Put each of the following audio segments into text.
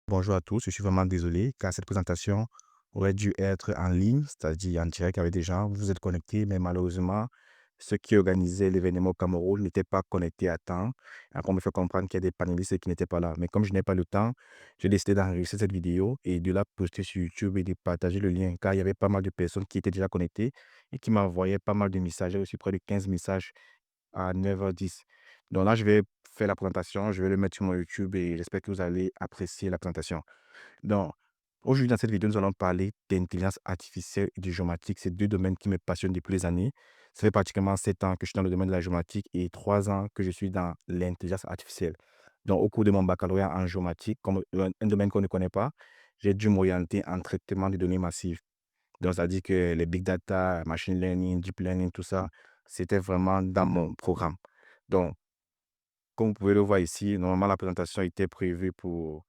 Bonjour à tous, je suis vraiment désolé car cette présentation aurait dû être en ligne, c'est-à-dire en direct avec des gens. Vous êtes connectés, mais malheureusement, ceux qui organisaient l'événement au Cameroun n'étaient pas connectés à temps. Après, on me fait comprendre qu'il y a des panélistes qui n'étaient pas là. Mais comme je n'ai pas le temps, j'ai décidé d'enregistrer cette vidéo et de la poster sur YouTube et de partager le lien car il y avait pas mal de personnes qui étaient déjà connectées et qui m'envoyaient pas mal de messages. J'ai reçu près de 15 messages à 9h10. Donc là, je vais faire la présentation, je vais le mettre sur mon YouTube et j'espère que vous allez apprécier la présentation. Donc, aujourd'hui, dans cette vidéo, nous allons parler d'intelligence artificielle et de géomatique. C'est deux domaines qui me passionnent depuis les années. Ça fait pratiquement 7 ans que je suis dans le domaine de la géomatique et 3 ans que je suis dans l'intelligence artificielle. Donc, au cours de mon baccalauréat en géomatique, comme un domaine qu'on ne connaît pas, j'ai dû m'orienter en traitement de données massives. Donc, ça dit que les big data, machine learning, deep learning, tout ça, c'était vraiment dans mon programme. Donc, comme vous pouvez le voir ici, normalement, la présentation était prévue pour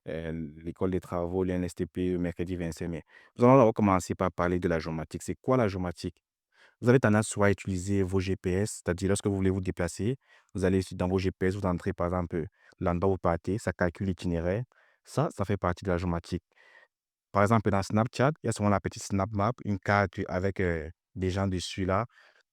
l'école des travaux, l'INSTP, mercredi 25 mai. Nous allons d'abord commencer par parler de la géomatique. C'est quoi la géomatique? Vous avez tendance soit à utiliser vos GPS, c'est-à-dire lorsque vous voulez vous déplacer, vous allez dans vos GPS, vous entrez par exemple l'endroit où vous partez, ça calcule l'itinéraire. Ça fait partie de la géomatique. Par exemple, dans Snapchat, il y a souvent la petite Snap Map, une carte avec des gens dessus là.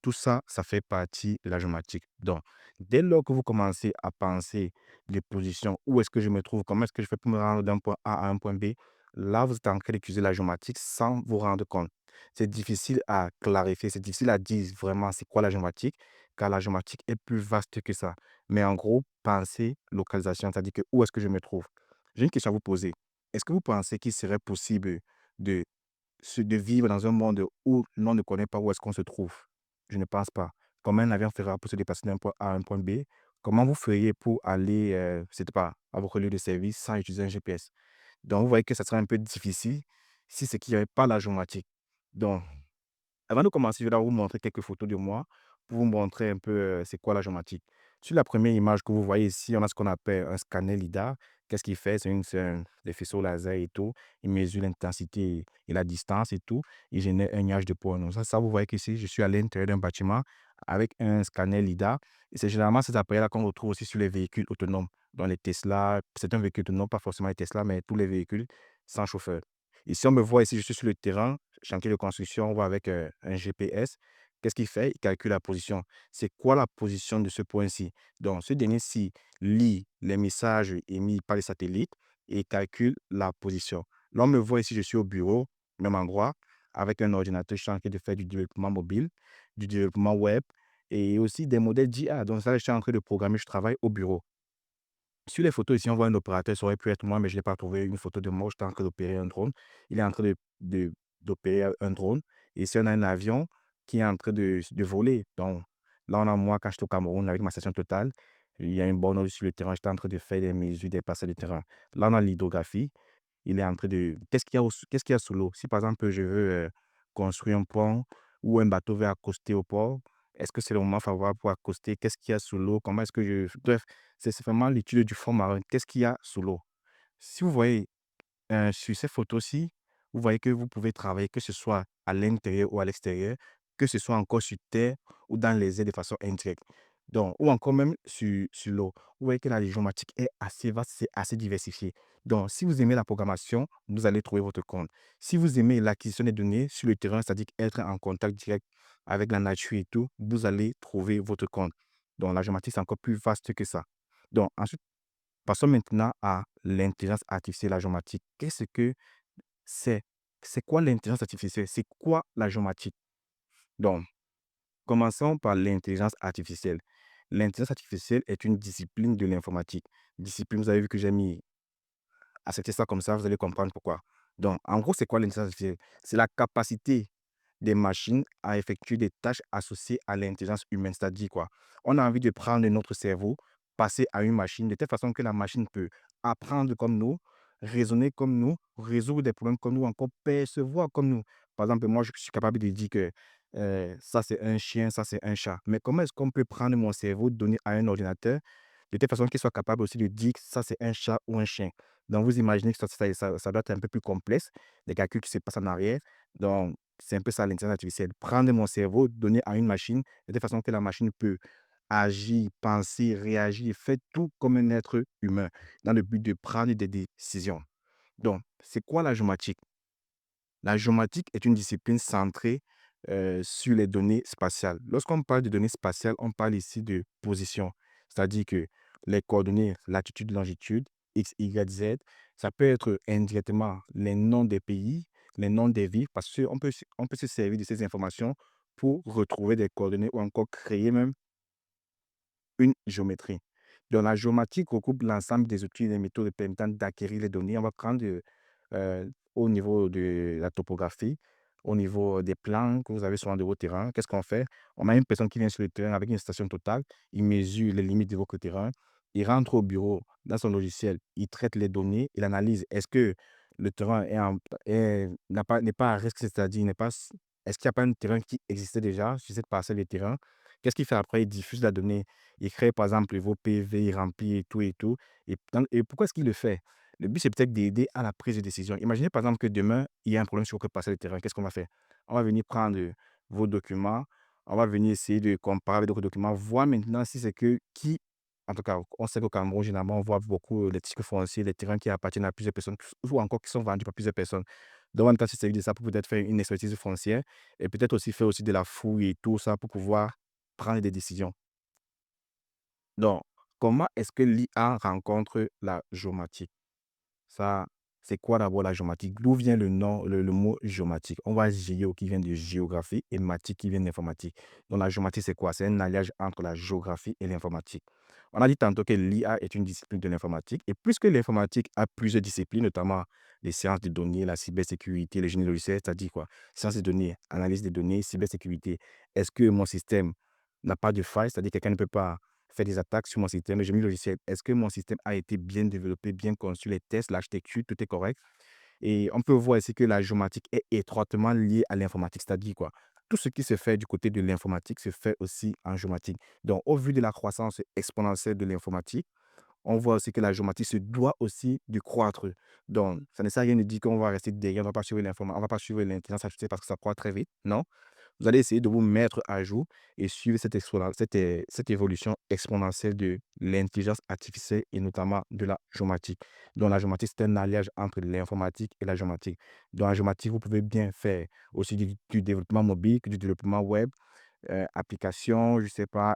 Tout ça, ça fait partie de la géomatique. Donc, dès lors que vous commencez à penser les positions, où est-ce que je me trouve, comment est-ce que je fais pour me rendre d'un point A à un point B, là, vous êtes en train d'utiliser la géomatique sans vous rendre compte. C'est difficile à clarifier, c'est difficile à dire vraiment c'est quoi la géomatique, car la géomatique est plus vaste que ça. Mais en gros, pensez localisation, c'est-à-dire que où est-ce que je me trouve. J'ai une question à vous poser. Est-ce que vous pensez qu'il serait possible de, de vivre dans un monde où l'on ne connaît pas où est-ce qu'on se trouve? Je ne pense pas. Comment un avion fera pour se déplacer d'un point A à un point B? Comment vous feriez pour aller, c'est pas, à votre lieu de service sans utiliser un GPS? Donc, vous voyez que ça serait un peu difficile si c'est qu'il n'y avait pas la géomatique. Donc, avant de commencer, je vais vous montrer quelques photos de moi pour vous montrer un peu c'est quoi la géomatique. Sur la première image que vous voyez ici, on a ce qu'on appelle un scanner LiDAR. Qu'est-ce qu'il fait? Des faisceaux laser et tout. Il mesure l'intensité et la distance et tout. Il génère un nuage de points. Donc ça, vous voyez qu'ici, je suis à l'intérieur d'un bâtiment avec un scanner LiDAR. Et c'est généralement ces appareils-là qu'on retrouve aussi sur les véhicules autonomes. Dans les Tesla, c'est un véhicule autonome, pas forcément les Tesla, mais tous les véhicules sans chauffeur. Ici, on me voit ici, je suis sur le terrain, chantier de construction, on voit avec un GPS. Qu'est-ce qu'il fait? Il calcule la position. C'est quoi la position de ce point-ci? Donc, ce dernier-ci lit les messages émis par les satellites et calcule la position. Là, on me voit ici, je suis au bureau, même endroit, avec un ordinateur, je suis en train de faire du développement mobile, du développement web et aussi des modèles d'IA. Donc, ça, je suis en train de programmer, je travaille au bureau. Sur les photos ici, on voit un opérateur, ça aurait pu être moi, mais je ne l'ai pas trouvé. Une photo de moi, j'étais en train d'opérer un drone. Il est en train d'opérer un drone. Et ici, on a un avion qui est en train de voler. Donc, là, on a moi, quand j'étais au Cameroun, avec ma station totale, il y a une borne sur le terrain. J'étais en train de faire des mesures, des passages de terrain. Là, on a l'hydrographie. Il est en train de... qu'est-ce qu'il y a sous l'eau? Si, par exemple, je veux construire un pont ou un bateau veut accoster au port, est-ce que c'est le moment favorable pour accoster? Qu'est-ce qu'il y a sous l'eau? Comment est-ce que je... Bref, c'est vraiment l'étude du fond marin. Qu'est-ce qu'il y a sous l'eau? Si vous voyez sur ces photos-ci, vous voyez que vous pouvez travailler, que ce soit à l'intérieur ou à l'extérieur, que ce soit encore sur terre ou dans les airs de façon indirecte. Donc, ou encore même sur l'eau. Vous voyez que la géomatique est assez vaste, c'est assez diversifié. Donc, si vous aimez la programmation, vous allez trouver votre compte. Si vous aimez l'acquisition des données sur le terrain, c'est-à-dire être en contact direct avec la nature et tout, vous allez trouver votre compte. Donc, la géomatique, c'est encore plus vaste que ça. Donc, ensuite, passons maintenant à l'intelligence artificielle, la géomatique. Qu'est-ce que c'est? C'est quoi l'intelligence artificielle? C'est quoi la géomatique? Donc, commençons par l'intelligence artificielle. L'intelligence artificielle est une discipline de l'informatique. Discipline, vous avez vu que j'ai mis accepter ça comme ça, vous allez comprendre pourquoi. Donc, en gros, c'est quoi l'intelligence artificielle? C'est la capacité des machines à effectuer des tâches associées à l'intelligence humaine. C'est-à-dire quoi? On a envie de prendre notre cerveau, passer à une machine de telle façon que la machine peut apprendre comme nous, raisonner comme nous, résoudre des problèmes comme nous, encore percevoir comme nous. Par exemple, moi, je suis capable de dire que ça, c'est un chien, ça, c'est un chat. Mais comment est-ce qu'on peut prendre mon cerveau, donner à un ordinateur, de telle façon qu'il soit capable aussi de dire que ça, c'est un chat ou un chien? Donc, vous imaginez que ça doit être un peu plus complexe, des calculs qui se passent en arrière. Donc, c'est un peu ça l'intelligence artificielle. Prendre mon cerveau, donner à une machine, de telle façon que la machine peut agir, penser, réagir, fait tout comme un être humain dans le but de prendre des décisions. Donc, c'est quoi la géomatique? La géomatique est une discipline centrée sur les données spatiales. Lorsqu'on parle de données spatiales, on parle ici de position, c'est-à-dire que les coordonnées latitude, longitude, X, Y, Z, ça peut être indirectement les noms des pays, les noms des villes, parce qu'on peut, on peut se servir de ces informations pour retrouver des coordonnées ou encore créer même une géométrie. Donc, la géométrie regroupe l'ensemble des outils et des méthodes permettant d'acquérir les données. On va prendre au niveau de la topographie, au niveau des plans que vous avez sur de vos terrains. Qu'est-ce qu'on fait? On a une personne qui vient sur le terrain avec une station totale. Il mesure les limites de votre terrain. Il rentre au bureau dans son logiciel. Il traite les données. Il analyse. Est-ce que le terrain n'est pas à risque, c'est-à-dire est-ce qu'il n'y a pas un terrain qui existait déjà sur cette parcelle de terrain? Qu'est-ce qu'il fait après? Il diffuse la donnée. Il crée, par exemple, vos PV, il remplit et tout et tout. Et pourquoi est-ce qu'il le fait? Le but, c'est peut-être d'aider à la prise de décision. Imaginez, par exemple, que demain, il y a un problème sur votre parcelle de terrain. Qu'est-ce qu'on va faire? On va venir prendre vos documents. On va venir essayer de comparer avec d'autres documents, voir maintenant si c'est que qui, en tout cas, on sait qu'au Cameroun, généralement, on voit beaucoup les titres fonciers, les terrains qui appartiennent à plusieurs personnes, ou encore qui sont vendus par plusieurs personnes. Donc, en même temps, c'est servir de ça pour peut-être faire une expertise foncière et peut-être aussi faire aussi de la fouille et tout ça pour pouvoir prendre des décisions. Donc, comment est-ce que l'IA rencontre la géomatique? Ça, c'est quoi d'abord la géomatique? D'où vient le nom, le mot géomatique? On voit géo qui vient de géographie et matique qui vient d'informatique. Donc, la géomatique, c'est quoi? C'est un alliage entre la géographie et l'informatique. On a dit tantôt que l'IA est une discipline de l'informatique. Et puisque l'informatique a plusieurs disciplines, notamment les sciences de données, la cybersécurité, les génie logiciels, c'est-à-dire quoi? Sciences de données, analyse des données, cybersécurité. Est-ce que mon système n'a pas de faille? C'est-à-dire que quelqu'un ne peut pas faire des attaques sur mon système, le génie logiciel. Est-ce que mon système a été bien développé, bien conçu, les tests, l'architecture, tout est correct? Et on peut voir ici que la géomatique est étroitement liée à l'informatique, c'est-à-dire quoi? Tout ce qui se fait du côté de l'informatique se fait aussi en géomatique. Donc, au vu de la croissance exponentielle de l'informatique, on voit aussi que la géomatique se doit aussi de croître. Donc, ça ne sert à rien de dire qu'on va rester derrière, on ne va pas suivre l'informatique, on va pas suivre l'intelligence artificielle parce que ça croît très vite. Non, vous allez essayer de vous mettre à jour et suivre cette évolution exponentielle de l'intelligence artificielle et notamment de la géomatique. Donc, la géomatique, c'est un alliage entre l'informatique et la géomatique. Dans la géomatique, vous pouvez bien faire aussi du développement mobile, que du développement web, application, je ne sais pas,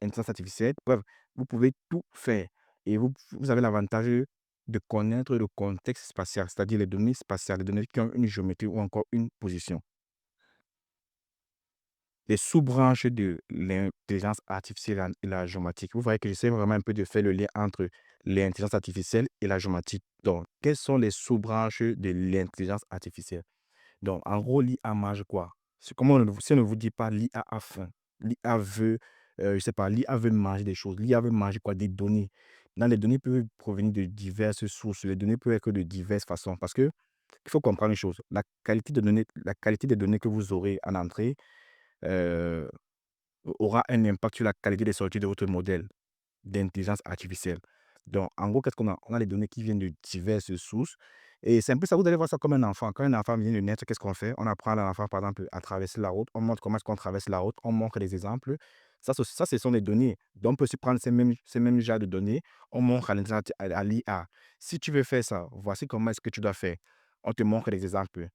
intelligence artificielle. Bref, vous pouvez tout faire. Et vous avez l'avantage de connaître le contexte spatial, c'est-à-dire les données spatiales, les données qui ont une géométrie ou encore une position. Les sous-branches de l'intelligence artificielle et la géomatique. Vous voyez que j'essaie vraiment un peu de faire le lien entre l'intelligence artificielle et la géomatique. Donc, quelles sont les sous-branches de l'intelligence artificielle? Donc, en gros, l'IA mange quoi? C'est comment si on ne vous dit pas l'IA a faim, l'IA veut, je sais pas, l'IA veut manger des choses, l'IA veut manger quoi? Des données. Dans les données peuvent provenir de diverses sources, les données peuvent être de diverses façons parce que il faut comprendre une chose, la qualité des données que vous aurez en entrée, euh, aura un impact sur la qualité des sorties de votre modèle d'intelligence artificielle. Donc, en gros, qu'est-ce qu'on a? On a les données qui viennent de diverses sources. Et c'est un peu ça, vous allez voir ça comme un enfant. Quand un enfant vient de naître, qu'est-ce qu'on fait? On apprend à l'enfant, par exemple, à traverser la route. On montre comment est-ce qu'on traverse la route. On montre des exemples. Ça, ce sont des données. Donc, on peut aussi prendre ces mêmes genres de données. On montre à l'IA. Si tu veux faire ça, voici comment est-ce que tu dois faire. On te montre des exemples.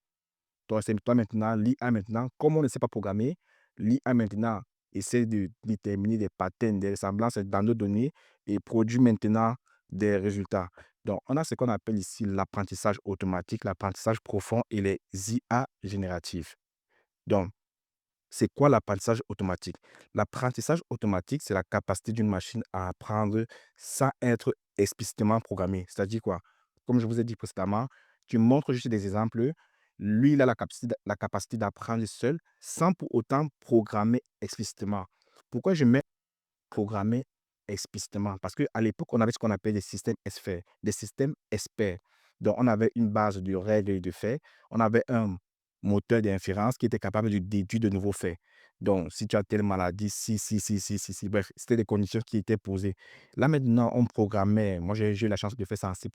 Toi, c'est toi maintenant, l'IA maintenant, comme on ne sait pas programmer, l'IA maintenant essaie de déterminer des patterns, des ressemblances dans nos données et produit maintenant des résultats. Donc, on a ce qu'on appelle ici l'apprentissage automatique, l'apprentissage profond et les IA génératifs. Donc, c'est quoi l'apprentissage automatique? L'apprentissage automatique, c'est la capacité d'une machine à apprendre sans être explicitement programmée. C'est-à-dire quoi? Comme je vous ai dit précédemment, tu montres juste des exemples. Lui, il a la capacité d'apprendre seul sans pour autant programmer explicitement. Pourquoi je mets programmer explicitement? Parce qu'à l'époque, on avait ce qu'on appelle des systèmes SFAIR, des systèmes experts. Donc, on avait une base de règles et de faits. On avait un moteur d'inférence qui était capable de déduire de nouveaux faits. Donc, si tu as telle maladie, si. Bref, c'était des conditions qui étaient posées. Là, maintenant, on programmait. Moi, j'ai eu la chance de faire ça en C++.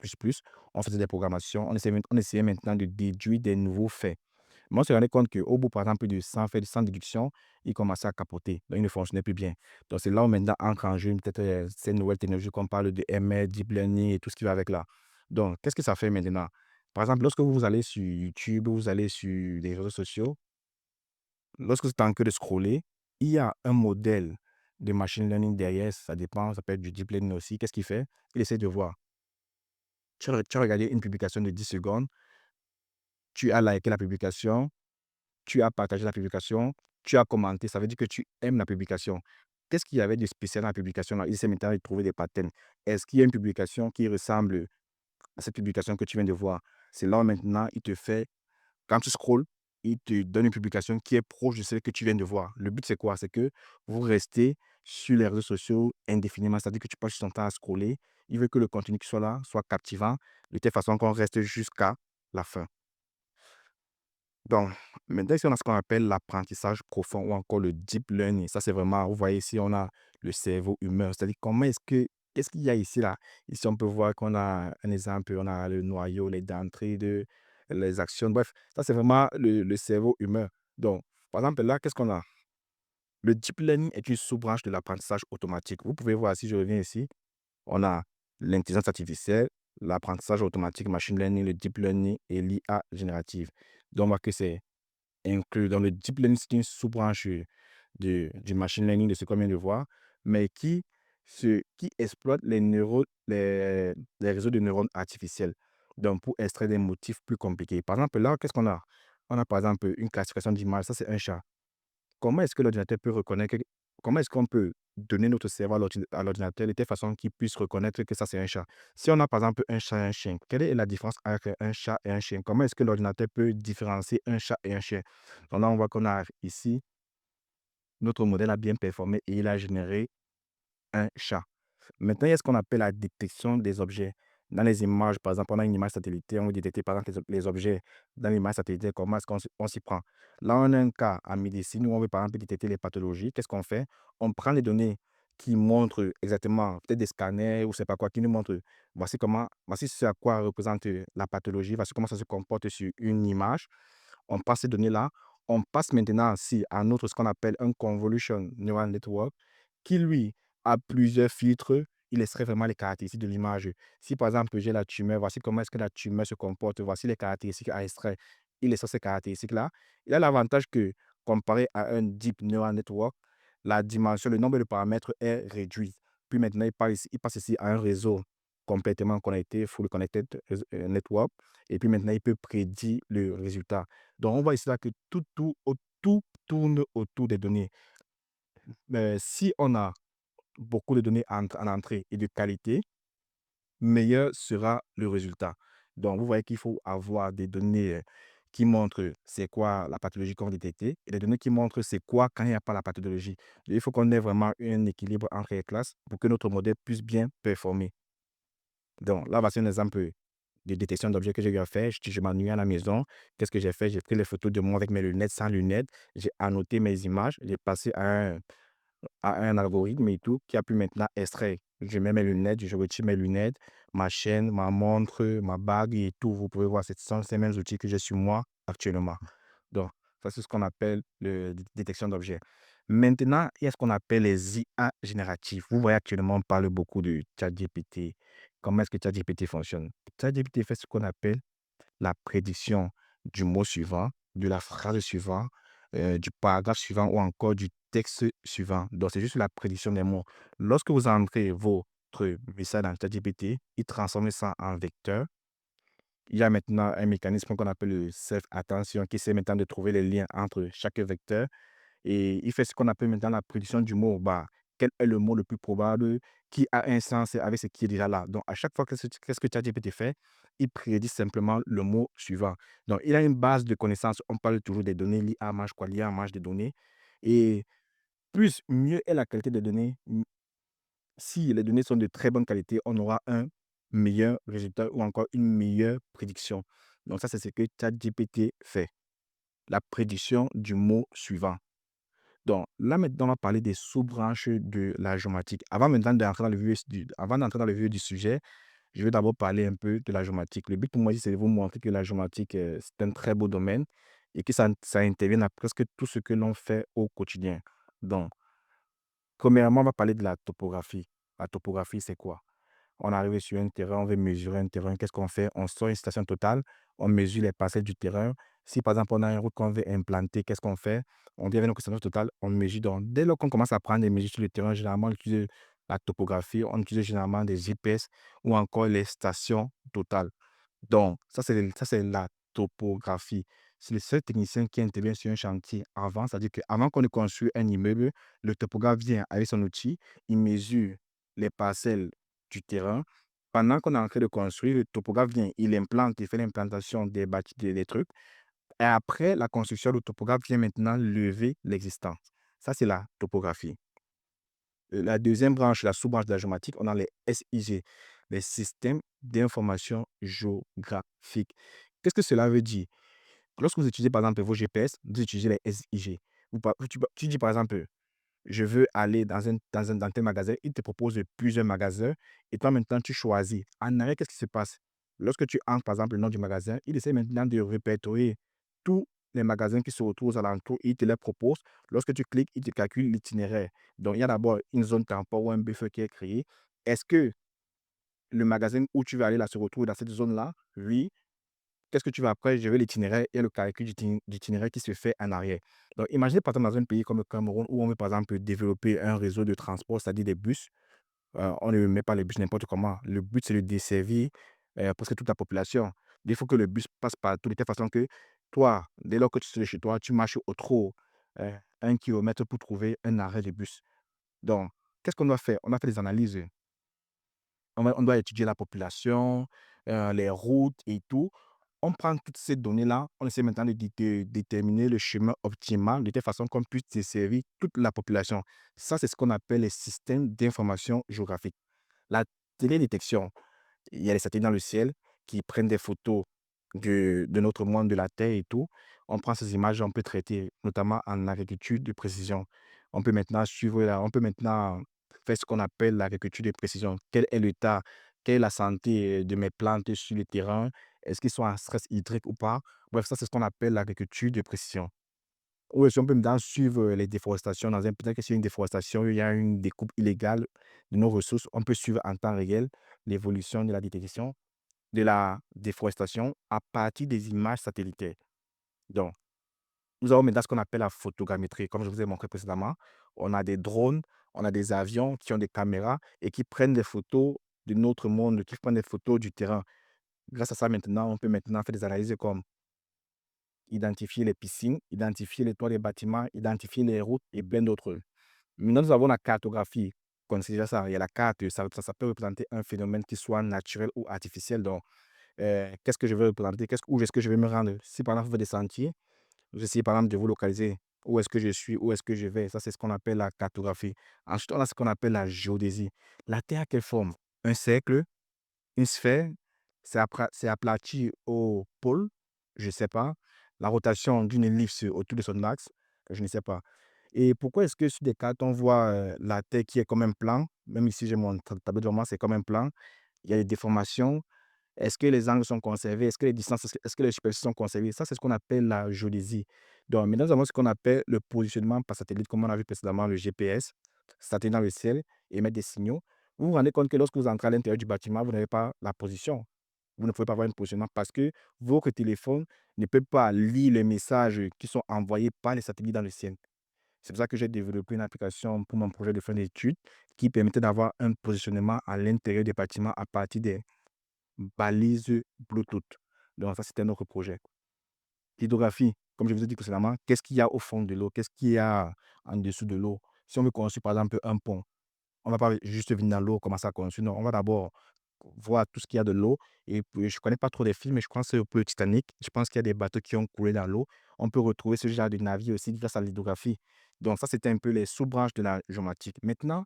On faisait des programmations. On essayait maintenant de déduire des nouveaux faits. Mais on se rendait compte qu'au bout, par exemple, de 100 faits, de 100 déductions, il commençait à capoter. Donc, il ne fonctionnait plus bien. Donc, c'est là où maintenant entre en jeu peut-être ces nouvelles technologies qu'on parle de ML, Deep Learning et tout ce qui va avec là. Donc, qu'est-ce que ça fait maintenant? Par exemple, lorsque vous allez sur YouTube, vous allez sur les réseaux sociaux, lorsque vous êtes en train de scroller, il y a un modèle de machine learning derrière, ça dépend, ça peut être du deep learning aussi. Qu'est-ce qu'il fait? Il essaie de voir. Tu as regardé une publication de 10 secondes, tu as liké la publication, tu as partagé la publication, tu as commenté, ça veut dire que tu aimes la publication. Qu'est-ce qu'il y avait de spécial dans la publication là? Il essaie maintenant de trouver des patterns. Est-ce qu'il y a une publication qui ressemble à cette publication que tu viens de voir? C'est là où maintenant, il te fait quand tu scrolles, il te donne une publication qui est proche de celle que tu viens de voir. Le but, c'est quoi? C'est que vous restez sur les réseaux sociaux indéfiniment. C'est-à-dire que tu passes ton temps à scroller. Il veut que le contenu qui soit là soit captivant, de telle façon qu'on reste jusqu'à la fin. Donc, maintenant, ici, on a ce qu'on appelle l'apprentissage profond ou encore le deep learning. Ça, c'est vraiment, vous voyez ici, on a le cerveau humain. C'est-à-dire, qu'est-ce qu'il y a ici, là? Ici, on peut voir qu'on a un exemple, on a le noyau, les dendrites, les actions. Bref, ça, c'est vraiment le cerveau humain. Donc, par exemple, là, qu'est-ce qu'on a? Le deep learning est une sous-branche de l'apprentissage automatique. Vous pouvez voir, si je reviens ici, on a l'intelligence artificielle, l'apprentissage automatique, machine learning, le deep learning et l'IA générative. Donc, on voit que c'est inclus dans le deep learning, c'est une sous-branche du machine learning, de ce qu'on vient de voir, mais qui exploite les réseaux de neurones artificiels. Donc, pour extraire des motifs plus compliqués. Par exemple, là, qu'est-ce qu'on a? On a par exemple une classification d'image, ça c'est un chat. Comment est-ce que l'ordinateur peut reconnaître, comment est-ce qu'on peut donner notre cerveau à l'ordinateur de telle façon qu'il puisse reconnaître que ça c'est un chat? Si on a par exemple un chat et un chien, quelle est la différence entre un chat et un chien? Comment est-ce que l'ordinateur peut différencier un chat et un chien? Donc là, on voit qu'on a ici, notre modèle a bien performé et il a généré un chat. Maintenant, il y a ce qu'on appelle la détection des objets. Dans les images, par exemple, on a une image satellitaire, on veut détecter par exemple les objets dans l'image satellitaire, comment est-ce on s'y prend? Là, on a un cas en médecine où on veut par exemple détecter les pathologies. Qu'est-ce qu'on fait? On prend les données qui montrent exactement, peut-être des scanners ou je sais pas quoi, qui nous montrent, voici ce à quoi représente la pathologie, voici comment ça se comporte sur une image. On passe ces données-là, on passe maintenant aussi à notre, ce qu'on appelle un convolution neural network, qui lui a plusieurs filtres. Il extrait vraiment les caractéristiques de l'image. Si par exemple j'ai la tumeur, voici comment est-ce que la tumeur se comporte, voici les caractéristiques à extraire. Il extrait ces caractéristiques-là. Il a l'avantage que, comparé à un deep neural network, la dimension, le nombre de paramètres est réduit. Puis maintenant, il passe ici à un réseau complètement connecté, full connected network. Et puis maintenant, il peut prédire le résultat. Donc, on voit ici là que tout tourne autour des données. Mais si on a beaucoup de données en entrée et de qualité, meilleur sera le résultat. Donc, vous voyez qu'il faut avoir des données qui montrent c'est quoi la pathologie qu'on va détecter et des données qui montrent c'est quoi quand il n'y a pas la pathologie. Il faut qu'on ait vraiment un équilibre entre les classes pour que notre modèle puisse bien performer. Donc, là, voici un exemple de détection d'objets que j'ai eu à faire. Je m'ennuie à la maison. Qu'est-ce que j'ai fait? J'ai pris les photos de moi avec mes lunettes, sans lunettes. J'ai annoté mes images. J'ai passé à un algorithme et tout qui a pu maintenant extraire. Je mets mes lunettes, je retire mes lunettes, ma chaîne, ma montre, ma bague et tout. Vous pouvez voir, ce sont ces mêmes outils que j'ai sur moi actuellement. Donc, ça, c'est ce qu'on appelle la détection d'objets. Maintenant, il y a ce qu'on appelle les IA génératifs. Vous voyez, actuellement, on parle beaucoup de ChatGPT. Comment est-ce que ChatGPT fonctionne? ChatGPT fait ce qu'on appelle la prédiction du mot suivant, de la phrase suivante, du paragraphe suivant ou encore du texte suivant. Donc, c'est juste la prédiction des mots. Lorsque vous entrez votre message dans ChatGPT, il transforme ça en vecteur. Il y a maintenant un mécanisme qu'on appelle le self-attention qui essaie maintenant de trouver les liens entre chaque vecteur et il fait ce qu'on appelle maintenant la prédiction du mot. Bah, quel est le mot le plus probable qui a un sens avec ce qui est déjà là? Donc, à chaque fois, qu'est-ce que ChatGPT fait? Il prédit simplement le mot suivant. Donc, il a une base de connaissances. On parle toujours des données, l'IA mange quoi? L'IA mange des données. Et plus mieux est la qualité des données, si les données sont de très bonne qualité, on aura un meilleur résultat ou encore une meilleure prédiction. Donc, ça, c'est ce que ChatGPT fait. La prédiction du mot suivant. Donc, là, maintenant, on va parler des sous-branches de la géomatique. Avant d'entrer dans le vif du sujet, je vais d'abord parler un peu de la géomatique. Le but pour moi ici, c'est de vous montrer que la géomatique, c'est un très beau domaine et que ça intervienne à presque tout ce que l'on fait au quotidien. Donc, premièrement, on va parler de la topographie. La topographie, c'est quoi? On est arrivé sur un terrain, on veut mesurer un terrain. Qu'est-ce qu'on fait? On sort une station totale, on mesure les parcelles du terrain. Si par exemple on a une route qu'on veut implanter, qu'est-ce qu'on fait? On vient avec notre station totale, on mesure. Donc, dès lors qu'on commence à prendre des mesures sur le terrain, généralement on utilise la topographie, on utilise généralement des GPS ou encore les stations totales. Donc, ça c'est la topographie. C'est le seul technicien qui intervient sur un chantier avant, c'est-à-dire qu'avant qu'on ne construise un immeuble, le topographe vient avec son outil, il mesure les parcelles du terrain. Pendant qu'on est en train de construire, le topographe vient, il implante, il fait l'implantation des trucs. Et après la construction, le topographe vient maintenant lever l'existant. Ça, c'est la topographie. La deuxième branche, la sous-branche de la géomatique, on a les SIG, les systèmes d'information géographique. Qu'est-ce que cela veut dire? Lorsque vous utilisez par exemple vos GPS, vous utilisez les SIG. Tu dis par exemple, je veux aller dans tel magasin, il te propose plusieurs magasins et toi maintenant tu choisis. En arrière, qu'est-ce qui se passe? Lorsque tu entres par exemple le nom du magasin, il essaie maintenant de répertorier tous les magasins qui se retrouvent aux alentours et il te les propose. Lorsque tu cliques, il te calcule l'itinéraire. Donc il y a d'abord une zone tampon ou un buffer qui est créé. Est-ce que le magasin où tu vas aller là se retrouve dans cette zone-là? Oui. Qu'est-ce que tu vas après? Je veux l'itinéraire et le calcul d'itinéraire qui se fait en arrière. Donc, imaginez par exemple dans un pays comme le Cameroun où on veut par exemple développer un réseau de transport, c'est-à-dire des bus. On ne met pas les bus n'importe comment. Le but, c'est de desservir presque toute la population. Il faut que le bus passe partout de telle façon que toi, dès lors que tu es chez toi, tu marches au trop 1 kilomètre pour trouver un arrêt de bus. Donc, qu'est-ce qu'on doit faire? On a fait des analyses. On doit étudier la population, les routes et tout. On prend toutes ces données-là, on essaie maintenant de déterminer le chemin optimal de telle façon qu'on puisse desservir toute la population. Ça, c'est ce qu'on appelle les systèmes d'information géographique. La télédétection, il y a les satellites dans le ciel qui prennent des photos de notre monde, de la Terre et tout. On prend ces images, on peut traiter, notamment en agriculture de précision. On peut maintenant on peut maintenant faire ce qu'on appelle l'agriculture de précision. Quel est l'état, quelle est la santé de mes plantes sur le terrain? Est-ce qu'ils sont en stress hydrique ou pas? Bref, ça, c'est ce qu'on appelle l'agriculture de précision. Ou si on peut maintenant suivre les déforestations. Peut-être que s'il y a une déforestation, il y a une découpe illégale de nos ressources, on peut suivre en temps réel l'évolution de la détection de la déforestation à partir des images satellitaires. Donc, nous avons maintenant ce qu'on appelle la photogrammétrie. Comme je vous ai montré précédemment, on a des drones, on a des avions qui ont des caméras et qui prennent des photos de notre monde, qui prennent des photos du terrain. Grâce à ça, maintenant, on peut maintenant faire des analyses comme identifier les piscines, identifier les toits des bâtiments, identifier les routes et bien d'autres. Maintenant, nous avons la cartographie. Considère ça, il y a la carte, ça peut représenter un phénomène qui soit naturel ou artificiel. Donc, qu'est-ce que je veux représenter? Où est-ce que je vais me rendre? Si par exemple, vous faites des sentiers, vous essayez par exemple de vous localiser. Où est-ce que je suis? Où est-ce que je vais? Ça, c'est ce qu'on appelle la cartographie. Ensuite, on a ce qu'on appelle la géodésie. La Terre a quelle forme? Un cercle, une sphère, c'est aplati au pôle, je ne sais pas. La rotation d'une ellipse autour de son axe, je ne sais pas. Et pourquoi est-ce que sur des cartes, on voit la Terre qui est comme un plan? Même ici, j'ai mon tableau devant moi, c'est comme un plan. Il y a des déformations. Est-ce que les angles sont conservés? Est-ce que les distances, est-ce que les superficies sont conservées? Ça, c'est ce qu'on appelle la géodésie. Donc, maintenant, nous avons ce qu'on appelle le positionnement par satellite, comme on a vu précédemment, le GPS, satellite dans le ciel, émettre des signaux. Vous vous rendez compte que lorsque vous entrez à l'intérieur du bâtiment, vous n'avez pas la position. Vous ne pouvez pas avoir un positionnement parce que votre téléphone ne peut pas lire les messages qui sont envoyés par les satellites dans le ciel. C'est pour ça que j'ai développé une application pour mon projet de fin d'études qui permettait d'avoir un positionnement à l'intérieur des bâtiments à partir des balises Bluetooth. Donc ça, c'était notre projet. L'hydrographie, comme je vous ai dit précédemment, qu'est-ce qu'il y a au fond de l'eau? Qu'est-ce qu'il y a en dessous de l'eau? Si on veut construire, par exemple, un pont, on ne va pas juste venir dans l'eau, commencer à construire. Non, on va d'abord voir tout ce qu'il y a de l'eau. Et puis, je ne connais pas trop des films, mais je pense que c'est un peu le Titanic. Je pense qu'il y a des bateaux qui ont coulé dans l'eau. On peut retrouver ce genre de navire aussi grâce à l'hydrographie. Donc ça, c'était un peu les sous-branches de la géomatique. Maintenant,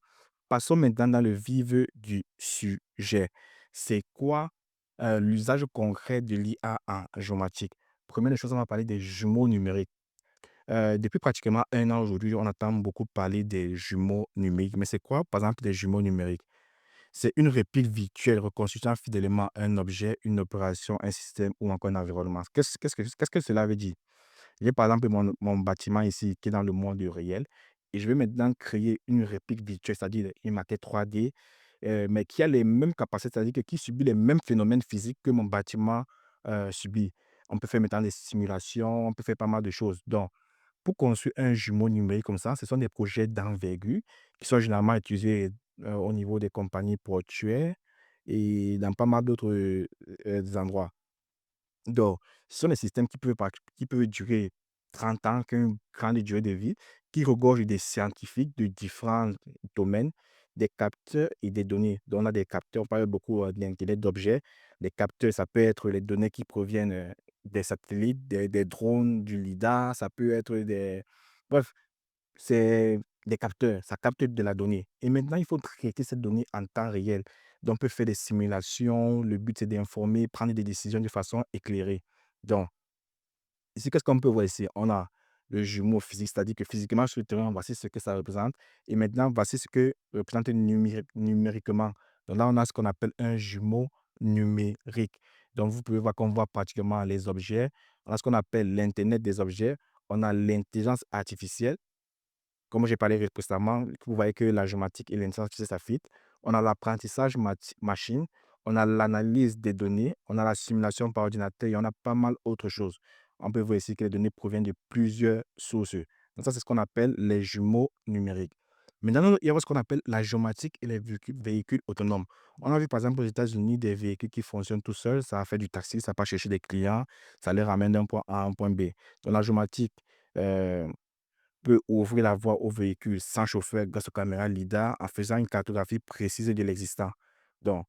passons maintenant dans le vif du sujet. C'est quoi l'usage concret de l'IA en géomatique? Première des choses, on va parler des jumeaux numériques. Depuis pratiquement 1 an aujourd'hui, on entend beaucoup parler des jumeaux numériques. Mais c'est quoi, par exemple, des jumeaux numériques? C'est une réplique virtuelle reconstituant fidèlement un objet, une opération, un système ou encore un environnement. Qu'est-ce que cela veut dire? J'ai par exemple mon bâtiment ici qui est dans le monde réel et je vais maintenant créer une réplique virtuelle, c'est-à-dire une maquette 3D, mais qui a les mêmes capacités, c'est-à-dire que qui subit les mêmes phénomènes physiques que mon bâtiment subit. On peut faire maintenant des simulations, on peut faire pas mal de choses. Donc, pour construire un jumeau numérique comme ça, ce sont des projets d'envergure qui sont généralement utilisés au niveau des compagnies portuaires et dans pas mal d'autres endroits. Donc, ce sont des systèmes qui peuvent durer 30 ans, qui ont une grande durée de vie, qui regorgent des scientifiques de différents domaines, des capteurs et des données. Donc, on a des capteurs, on parle beaucoup de l'Internet d'objets. Les capteurs, ça peut être les données qui proviennent des satellites, des drones, du lidar, ça peut être des... Bref, c'est des capteurs, ça capte de la donnée. Et maintenant, il faut traiter cette donnée en temps réel. Donc, on peut faire des simulations. Le but, c'est d'informer, prendre des décisions de façon éclairée. Donc, ici, qu'est-ce qu'on peut voir ici? On a le jumeau physique, c'est-à-dire que physiquement sur le terrain, voici ce que ça représente. Et maintenant, voici ce que représente numériquement. Donc là, on a ce qu'on appelle un jumeau numérique. Donc, vous pouvez voir qu'on voit pratiquement les objets. On a ce qu'on appelle l'Internet des objets. On a l'intelligence artificielle. Comme j'ai parlé précédemment, vous voyez que la géomatique et l'intelligence artificielle, ça fit. On a l'apprentissage machine, on a l'analyse des données, on a la simulation par ordinateur et on a pas mal d'autres choses. On peut voir ici que les données proviennent de plusieurs sources. Donc ça, c'est ce qu'on appelle les jumeaux numériques. Maintenant, il y a ce qu'on appelle la géomatique et les véhicules autonomes. On a vu par exemple aux États-Unis des véhicules qui fonctionnent tout seuls, ça fait du taxi, ça part chercher des clients, ça les ramène d'un point A à un point B. Donc la géomatique, euh, peut ouvrir la voie au véhicule sans chauffeur grâce aux caméras lidar en faisant une cartographie précise de l'existant. Donc,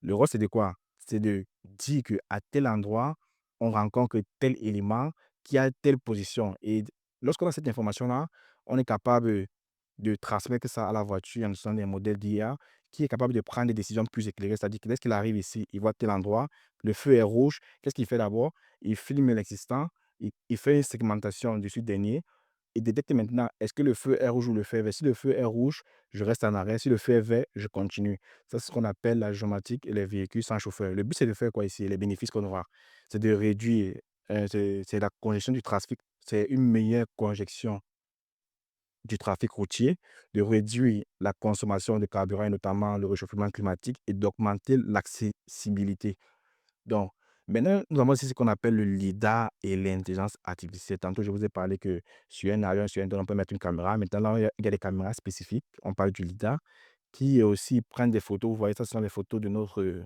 le rôle, c'est de quoi? C'est de dire qu'à tel endroit, on rencontre tel élément qui a telle position. Et lorsqu'on a cette information-là, on est capable de transmettre ça à la voiture en utilisant des modèles d'IA qui est capable de prendre des décisions plus éclairées. C'est-à-dire que lorsqu'il arrive ici, il voit tel endroit, le feu est rouge. Qu'est-ce qu'il fait d'abord? Il filme l'existant, il fait une segmentation du dernier. Il détecte maintenant, est-ce que le feu est rouge ou le feu est vert? Si le feu est rouge, je reste en arrêt. Si le feu est vert, je continue. Ça, c'est ce qu'on appelle la géomatique et les véhicules sans chauffeur. Le but, c'est de faire quoi ici? Les bénéfices qu'on aura, c'est de réduire, c'est la congestion du trafic. C'est une meilleure congestion du trafic routier, de réduire la consommation de carburant et notamment le réchauffement climatique et d'augmenter l'accessibilité. Donc, maintenant, nous avons aussi ce qu'on appelle le lidar et l'intelligence artificielle. Tantôt, je vous ai parlé que sur un avion, sur un drone, on peut mettre une caméra. Maintenant, là, il y a des caméras spécifiques. On parle du lidar qui aussi prennent des photos. Vous voyez, ça, ce sont les photos de notre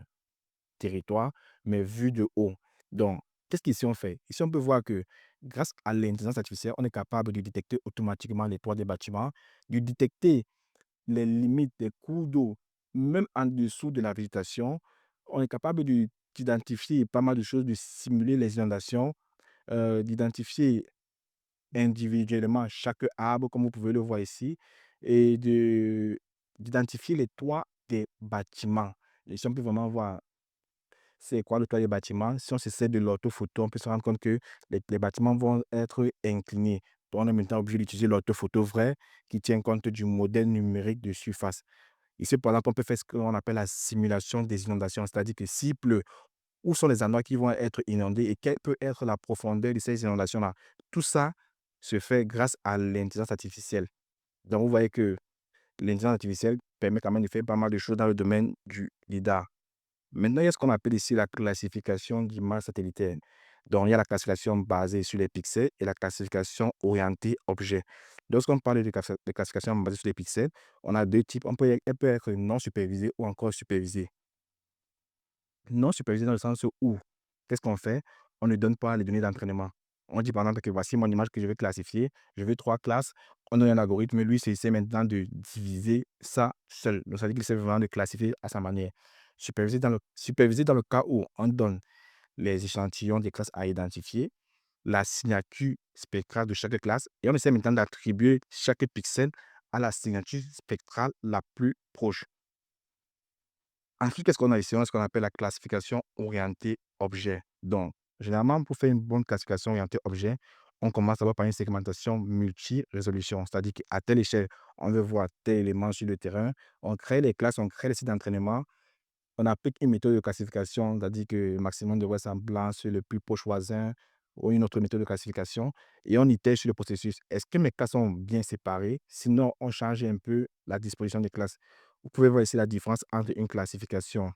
territoire, mais vues de haut. Donc, qu'est-ce qu'ici on fait? Ici, on peut voir que grâce à l'intelligence artificielle, on est capable de détecter automatiquement les toits des bâtiments, de détecter les limites des cours d'eau, même en dessous de la végétation. On est capable d'identifier pas mal de choses, de simuler les inondations, d'identifier individuellement chaque arbre, comme vous pouvez le voir ici, et d'identifier les toits des bâtiments. Et si on peut vraiment voir c'est quoi le toit des bâtiments, si on s'essaie de l'orthophoto, on peut se rendre compte que les bâtiments vont être inclinés. Donc, on est maintenant obligé d'utiliser l'orthophoto vrai qui tient compte du modèle numérique de surface. Ici, par exemple, on peut faire ce qu'on appelle la simulation des inondations, c'est-à-dire que s'il pleut, où sont les endroits qui vont être inondés et quelle peut être la profondeur de ces inondations-là. Tout ça se fait grâce à l'intelligence artificielle. Donc, vous voyez que l'intelligence artificielle permet quand même de faire pas mal de choses dans le domaine du lidar. Maintenant, il y a ce qu'on appelle ici la classification d'images satellitaires. Donc, il y a la classification basée sur les pixels et la classification orientée objet. Lorsqu'on parle de classification basée sur les pixels, on a deux types. Elle peut être non supervisée ou encore supervisée. Non supervisée dans le sens où, qu'est-ce qu'on fait? On ne donne pas les données d'entraînement. On dit par exemple que voici mon image que je vais classifier. Je veux trois classes. On donne un algorithme. Lui, c'est essaie maintenant de diviser ça seul. Donc, ça veut dire qu'il essaie vraiment de classifier à sa manière. Supervisé dans le cas où on donne les échantillons des classes à identifier, la signature spectrale de chaque classe et on essaie maintenant d'attribuer chaque pixel à la signature spectrale la plus proche. Ensuite, qu'est-ce qu'on a ici? On a ce qu'on appelle la classification orientée objet. Donc, généralement, pour faire une bonne classification orientée objet, on commence d'abord par une segmentation multi-résolution, c'est-à-dire qu'à telle échelle, on veut voir tel élément sur le terrain. On crée les classes, on crée les sites d'entraînement. On applique une méthode de classification, c'est-à-dire que le maximum de vraisemblance sur le plus proche voisin. ou une autre méthode de classification et on itère sur le processus. Est-ce que mes classes sont bien séparées? Sinon, on change un peu la disposition des classes. Vous pouvez voir ici la différence entre une classification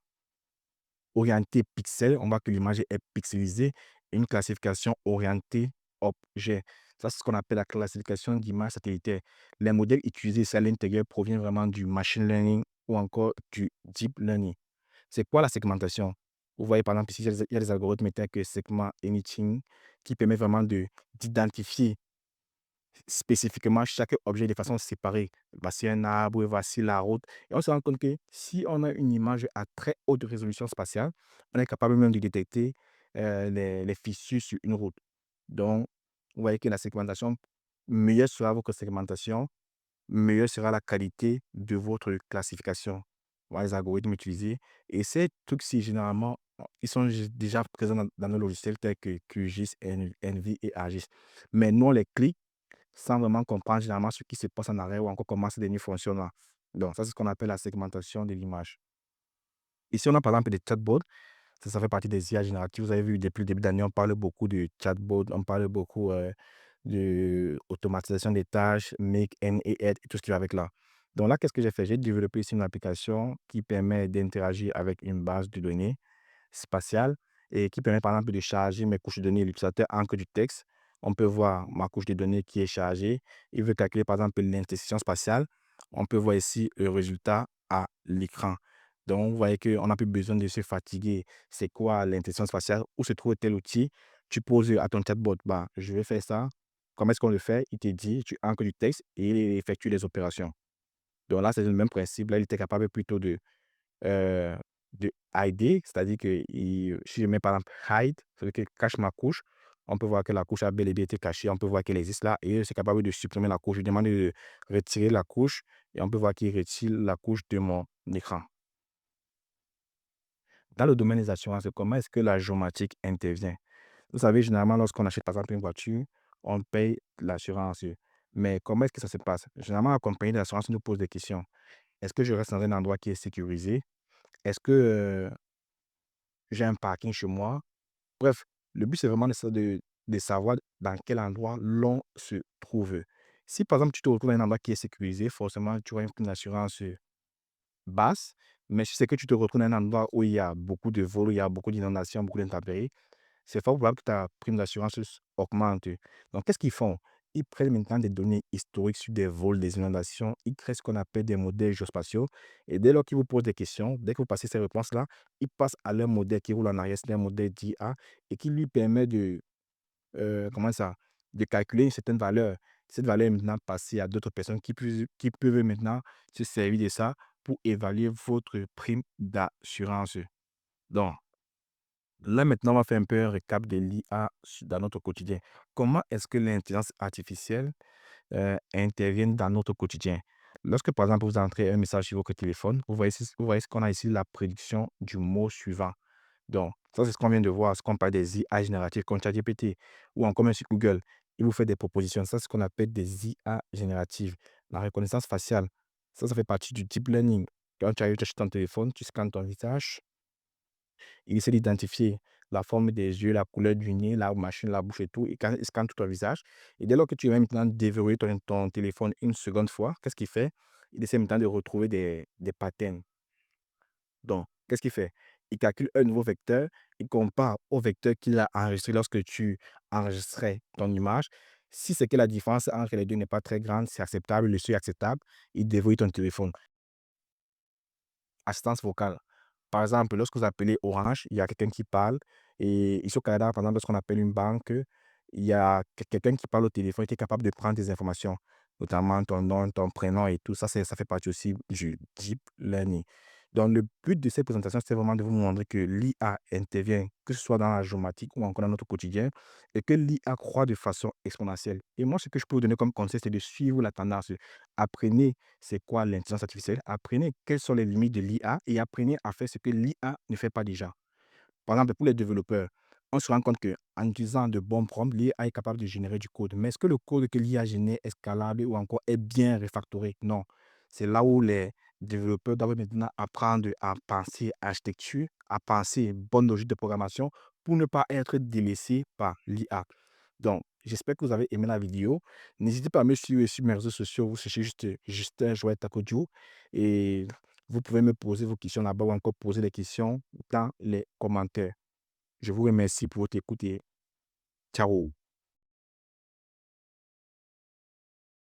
orientée pixel, on voit que l'image est pixelisée, et une classification orientée objet. Ça, c'est ce qu'on appelle la classification d'image satellitaire. Les modèles utilisés ici à l'intérieur proviennent vraiment du machine learning ou encore du deep learning. C'est quoi la segmentation? Vous voyez, par exemple, ici, il y a des algorithmes tels que segment anything qui permet vraiment d'identifier spécifiquement chaque objet de façon séparée. Voici un arbre, voici la route. Et on se rend compte que si on a une image à très haute résolution spatiale, on est capable même de détecter les fissures sur une route. Donc, vous voyez que la segmentation, meilleure sera votre segmentation, meilleure sera la qualité de votre classification. Voilà les algorithmes utilisés. Et ces trucs-ci, généralement, ils sont déjà présents dans nos logiciels tels que QGIS, Envy et ArcGIS. Mais nous, on les clique sans vraiment comprendre généralement ce qui se passe en arrière ou encore comment ces derniers fonctionnent là. Donc, ça, c'est ce qu'on appelle la segmentation de l'image. Ici, on a par exemple des chatbots. Ça fait partie des IA génératives. Vous avez vu, depuis le début d'année, on parle beaucoup de chatbots, on parle beaucoup de automatisation des tâches, make, and et add, et tout ce qui va avec là. Donc là, qu'est-ce que j'ai fait? J'ai développé ici une application qui permet d'interagir avec une base de données spatiale et qui permet par exemple de charger mes couches de données. L'utilisateur entre du texte. On peut voir ma couche de données qui est chargée. Il veut calculer par exemple l'intersection spatiale. On peut voir ici le résultat à l'écran. Donc, vous voyez qu'on n'a plus besoin de se fatiguer. C'est quoi l'intelligence spatiale? Où se trouve tel outil? Tu poses à ton chatbot, bah, je vais faire ça. Comment est-ce qu'on le fait? Il te dit, tu encres du texte et il effectue les opérations. Donc là, c'est le même principe. Là, il était capable plutôt euh, de hider, c'est-à-dire que si je mets par exemple hide, c'est-à-dire que cache ma couche, on peut voir que la couche a bel et bien été cachée, on peut voir qu'elle existe là et c'est capable de supprimer la couche. Je demande de retirer la couche et on peut voir qu'il retire la couche de mon écran. Dans le domaine des assurances, comment est-ce que la géomatique intervient? Vous savez, généralement, lorsqu'on achète par exemple une voiture, on paye l'assurance. Mais comment est-ce que ça se passe? Généralement, la compagnie d'assurance nous pose des questions. Est-ce que je reste dans un endroit qui est sécurisé? Est-ce que j'ai un parking chez moi? Bref, le but, c'est vraiment de savoir dans quel endroit l'on se trouve. Si par exemple, tu te retrouves dans un endroit qui est sécurisé, forcément, tu auras une assurance basse. Mais si c'est que tu te retrouves dans un endroit où il y a beaucoup de vols, où il y a beaucoup d'inondations, beaucoup d'intempéries, c'est fort probable que ta prime d'assurance augmente. Donc, qu'est-ce qu'ils font? Ils prennent maintenant des données historiques sur des vols, des inondations. Ils créent ce qu'on appelle des modèles géospatiaux. Et dès lors qu'ils vous posent des questions, dès que vous passez ces réponses-là, ils passent à leur modèle qui roule en arrière, c'est un modèle d'IA et qui lui permet comment ça, de calculer une certaine valeur. Cette valeur est maintenant passée à d'autres personnes qui peuvent maintenant se servir de ça pour évaluer votre prime d'assurance. Donc, là, maintenant, on va faire un peu un récap de l'IA dans notre quotidien. Comment est-ce que l'intelligence artificielle intervient dans notre quotidien? Lorsque, par exemple, vous entrez un message sur votre téléphone, vous voyez ce qu'on a ici, la prédiction du mot suivant. Donc, ça, c'est ce qu'on vient de voir, ce qu'on parle des IA génératives comme ChatGPT ou encore même sur Google. Il vous fait des propositions. Ça, c'est ce qu'on appelle des IA génératives. La reconnaissance faciale, ça fait partie du deep learning. Quand tu arrives sur ton téléphone, tu scannes ton visage, il essaie d'identifier la forme des yeux, la couleur du nez, la machine, la bouche et tout. Il scanne tout ton visage. Et dès lors que tu vas maintenant déverrouiller ton téléphone une seconde fois, qu'est-ce qu'il fait? Il essaie maintenant de retrouver des patterns. Donc, qu'est-ce qu'il fait? Il calcule un nouveau vecteur, il compare au vecteur qu'il a enregistré lorsque tu enregistrais ton image. Si c'est que la différence entre les deux n'est pas très grande, c'est acceptable, le seuil est acceptable, il déverrouille ton téléphone. Assistance vocale. Par exemple, lorsque vous appelez Orange, il y a quelqu'un qui parle. Et ici au Canada, par exemple, lorsqu'on appelle une banque, il y a quelqu'un qui parle au téléphone qui est capable de prendre des informations, notamment ton nom, ton prénom et tout ça. Ça fait partie aussi du deep learning. Donc, le but de cette présentation, c'est vraiment de vous montrer que l'IA intervient, que ce soit dans la géomatique ou encore dans notre quotidien, et que l'IA croît de façon exponentielle. Et moi, ce que je peux vous donner comme conseil, c'est de suivre la tendance. Apprenez c'est quoi l'intelligence artificielle, apprenez quelles sont les limites de l'IA et apprenez à faire ce que l'IA ne fait pas déjà. Par exemple, pour les développeurs, on se rend compte qu'en utilisant de bons prompts, l'IA est capable de générer du code. Mais est-ce que le code que l'IA génère est scalable ou encore est bien refactoré? Non. C'est là où les développeurs doivent maintenant apprendre à penser architecture, à penser bonne logique de programmation pour ne pas être délaissé par l'IA. Donc, j'espère que vous avez aimé la vidéo. N'hésitez pas à me suivre sur mes réseaux sociaux. Vous cherchez juste Justin Joël Takoudjou et vous pouvez me poser vos questions là-bas ou encore poser des questions dans les commentaires. Je vous remercie pour votre écoute et ciao.